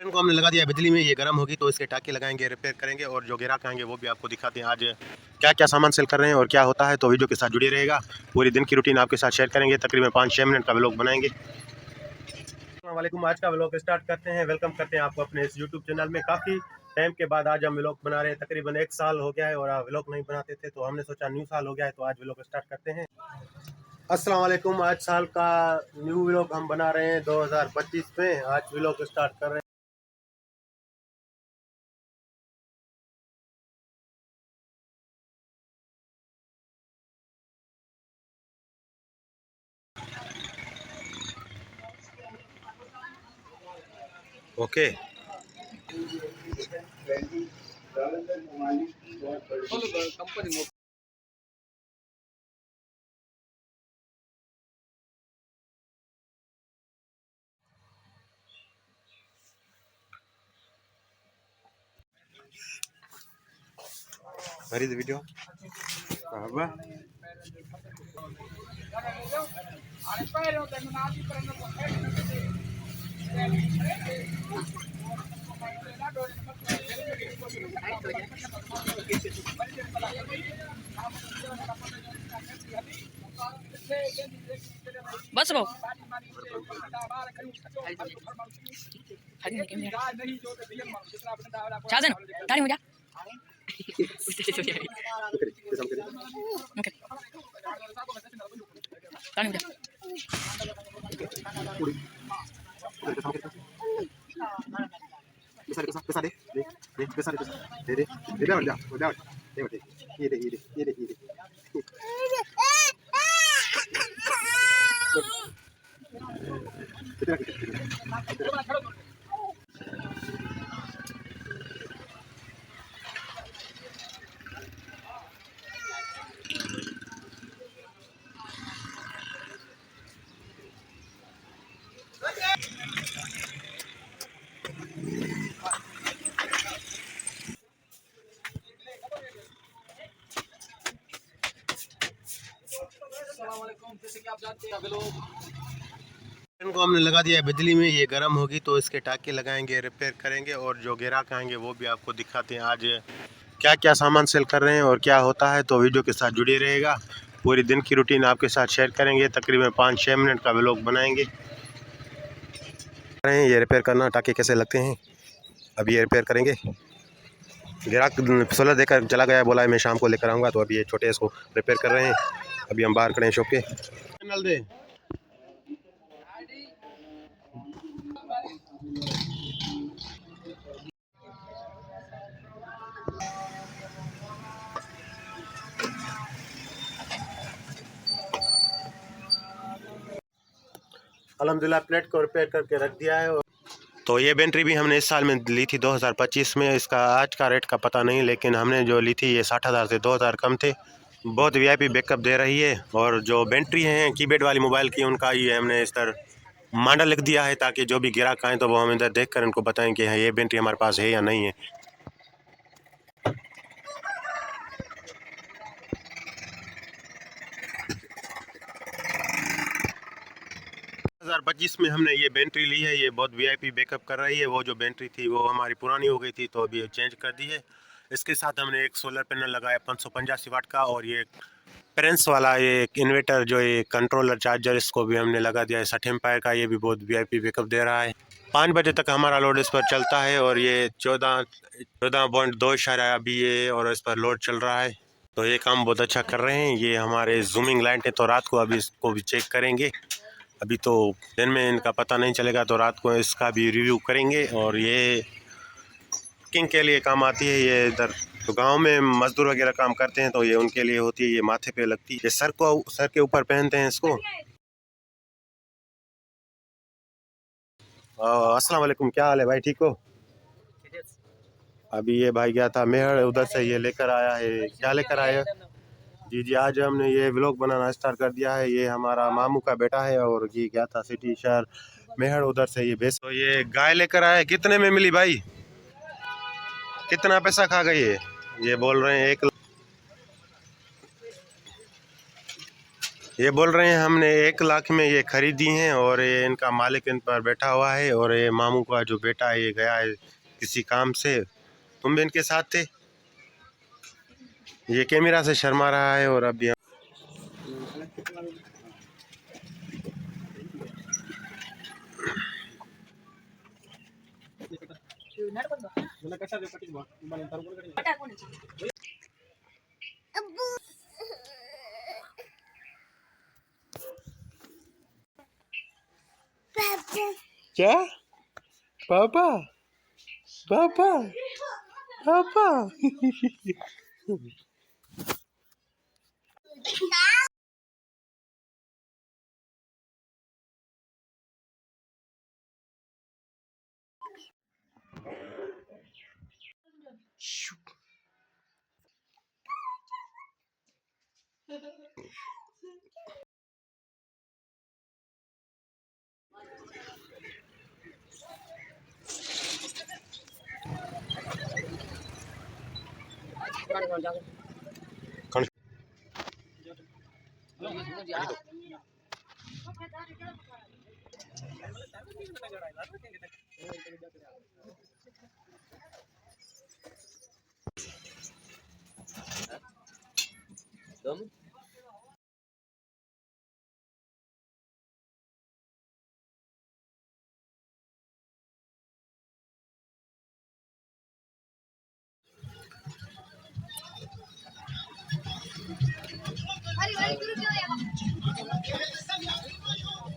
इनको हमने लगा दिया बिजली में, ये गर्म होगी तो इसके टाके लगाएंगे, रिपेयर करेंगे और जो ग्राहक आएंगे वो भी आपको दिखाते हैं आज क्या क्या सामान सेल कर रहे हैं और क्या होता है। तो वीडियो के साथ जुड़े रहेगा, पूरी दिन की रूटीन आपके साथ शेयर करेंगे, तकरीबन 5-6 मिनट का व्लॉग बनाएंगे। अस्सलाम वालेकुम, आज का व्लॉग स्टार्ट करते हैं। वेलकम करते हैं आपको अपने इस यूट्यूब चैनल में। काफ़ी टाइम के बाद आज हम व्लॉग बना रहे हैं, तकरीबन 1 साल हो गया है और व्लॉग नहीं बनाते थे, तो हमने सोचा न्यू साल हो गया है तो आज व्लॉग स्टार्ट करते हैं। अस्सलाम वालेकुम, आज साल का न्यू व्लॉग हम बना रहे हैं 2025 में। आज व्लॉग स्टार्ट कर रहे हैं। ओके, हरी वीडियो बस भाऊ चाहते ना ताली मजा ओके ताली मजा पैसा दे दे दे पैसा दे दे दे दे ये इनको हमने लगा दिया बिजली में, ये गर्म होगी तो इसके टाके लगाएंगे, रिपेयर करेंगे और जो ग्राहक आएंगे वो भी आपको दिखाते हैं आज क्या क्या सामान सेल कर रहे हैं और क्या होता है। तो वीडियो के साथ जुड़े रहेगा, पूरी दिन की रूटीन आपके साथ शेयर करेंगे, तकरीबन 5-6 मिनट का व्लॉग बनाएंगे। ये रिपेयर करना, टाके कैसे लगते हैं अभी ये रिपेयर करेंगे। ग्राहक सोलर देकर चला गया, बोला है मैं शाम को लेकर आऊँगा, तो अभी ये छोटे इसको रिपेयर कर रहे हैं। अभी हम बाहर खड़े हैं शॉप के। नल दे अल्हम्दुलिल्लाह प्लेट को रिपेयर करके रख दिया है। तो ये बैटरी भी हमने इस साल में ली थी 2025 में, इसका आज का रेट का पता नहीं, लेकिन हमने जो ली थी ये 60,000 से 2,000 कम थे। बहुत वीआईपी बैकअप दे रही है और जो बैटरी हैं कीपैड वाली मोबाइल की, उनका ये हमने इस तरह मॉडल लिख दिया है ताकि जो भी ग्राहक आएँ तो वो हम इधर देख कर इनको बताएँ कि हाँ ये बैटरी हमारे पास है या नहीं है। 2025 में हमने ये बैटरी ली है, ये बहुत वीआईपी बैकअप कर रही है। वो जो बैटरी थी वो हमारी पुरानी हो गई थी तो अभी चेंज कर दी है। इसके साथ हमने एक सोलर पैनल लगाया 585 वाट का, और ये पेरेंट्स वाला ये इन्वर्टर जो ये कंट्रोलर चार्जर, इसको भी हमने लगा दिया है 60 एम्पायर का। ये भी बहुत वीआईपी बैकअप दे रहा है। 5 बजे तक हमारा लोड इस पर चलता है और ये 14.2 इशारा अभी ये और इस पर लोड चल रहा है। तो ये काम बहुत अच्छा कर रहे हैं। ये हमारे जूमिंग लाइट है, तो रात को अभी इसको भी चेक करेंगे। अभी तो दिन में इनका पता नहीं चलेगा, तो रात को इसका भी रिव्यू करेंगे। और ये किंग के लिए काम आती है। ये इधर तो गांव में मजदूर वगैरह काम करते हैं तो ये उनके लिए होती है, ये माथे पे लगती है, ये सर के ऊपर पहनते हैं इसको। अस्सलाम वालेकुम, क्या हाल है भाई, ठीक हो? अभी ये भाई गया था मेहर, उधर से ये लेकर आया है। क्या लेकर आया? जी जी, आज हमने ये व्लॉग बनाना स्टार्ट कर दिया है। ये हमारा मामू का बेटा है और ये गया था सिटी शहर मेहर, उधर से ये भैंस, तो ये गाय लेकर आया। कितने में मिली भाई, कितना पैसा खा गई है? ये बोल रहे हैं ये बोल रहे हैं हमने 1 लाख में ये खरीदी हैं और ये इनका मालिक इन पर बैठा हुआ है और ये मामू का जो बेटा है ये गया है किसी काम से। तुम भी इनके साथ थे? ये कैमरा से शर्मा रहा है और अब क्या पापा पापा पापा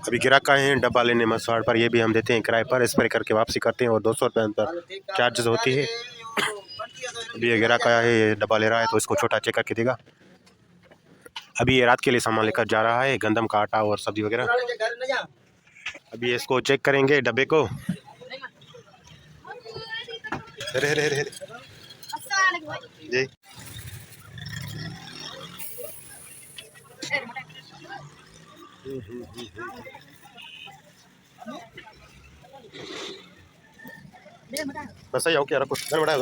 अभी ग्राहक आए हैं डब्बा लेने मसवाड़ पर। ये भी हम देते हैं किराए पर, स्प्रे करके वापसी करते हैं और 200 रुपये अंतर चार्जेस होती है। अभी ये ग्राहक आया है, ये डब्बा ले रहा है तो इसको छोटा चेक करके देगा। अभी ये रात के लिए सामान लेकर जा रहा है, गंदम का आटा और सब्जी वगैरह। अभी इसको चेक करेंगे डब्बे को। अरे अरे अरे जी बस सही हो क्या रखो घर बढ़ा।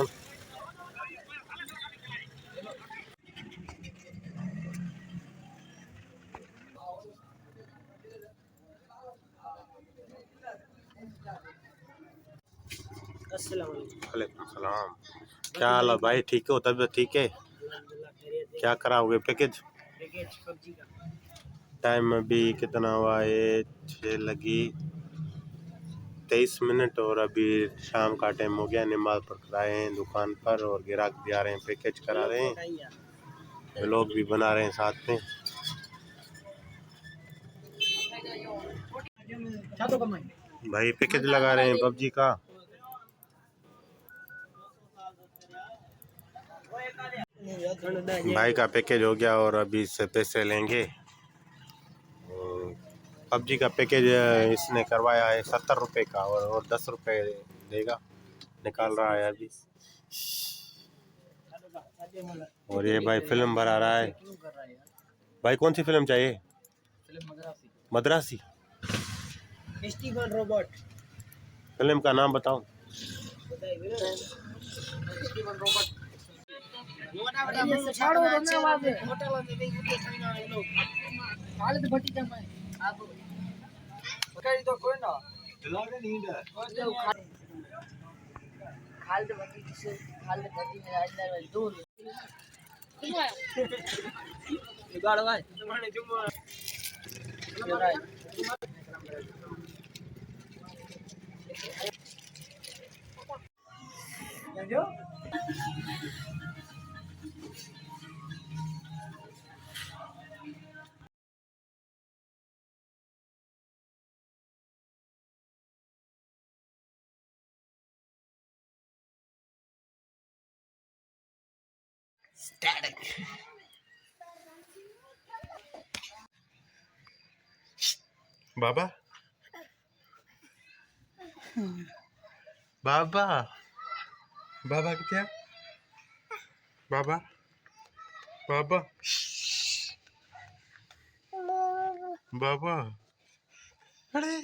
वालेकुम सलाम। क्या हाल है भाई, ठीक हो? तबीयत ठीक है? क्या कराओगे पैकेज? टाइम अभी कितना हुआ है? 6 लगी 23 मिनट और अभी शाम का टाइम हो गया। नमाज पढ़ आए हैं दुकान पर और ग्राहक भी आ रहे हैं, पैकेज करा रहे हैं, लोग भी बना रहे हैं साथ में। भाई पैकेज लगा रहे हैं पबजी का। भाई का पैकेज हो गया और अभी इससे पैसे लेंगे। पबजी का पैकेज इसने करवाया है 70 रुपये का और 10 रुपये देगा, निकाल रहा है अभी। और ये भाई फिल्म भरा रहा है। भाई कौन सी फिल्म चाहिए? मद्रासी रोबोट। फिल्म का नाम बताओ। बाबा बाबा बाबा क्या? बाबा बाबा बाबा अरे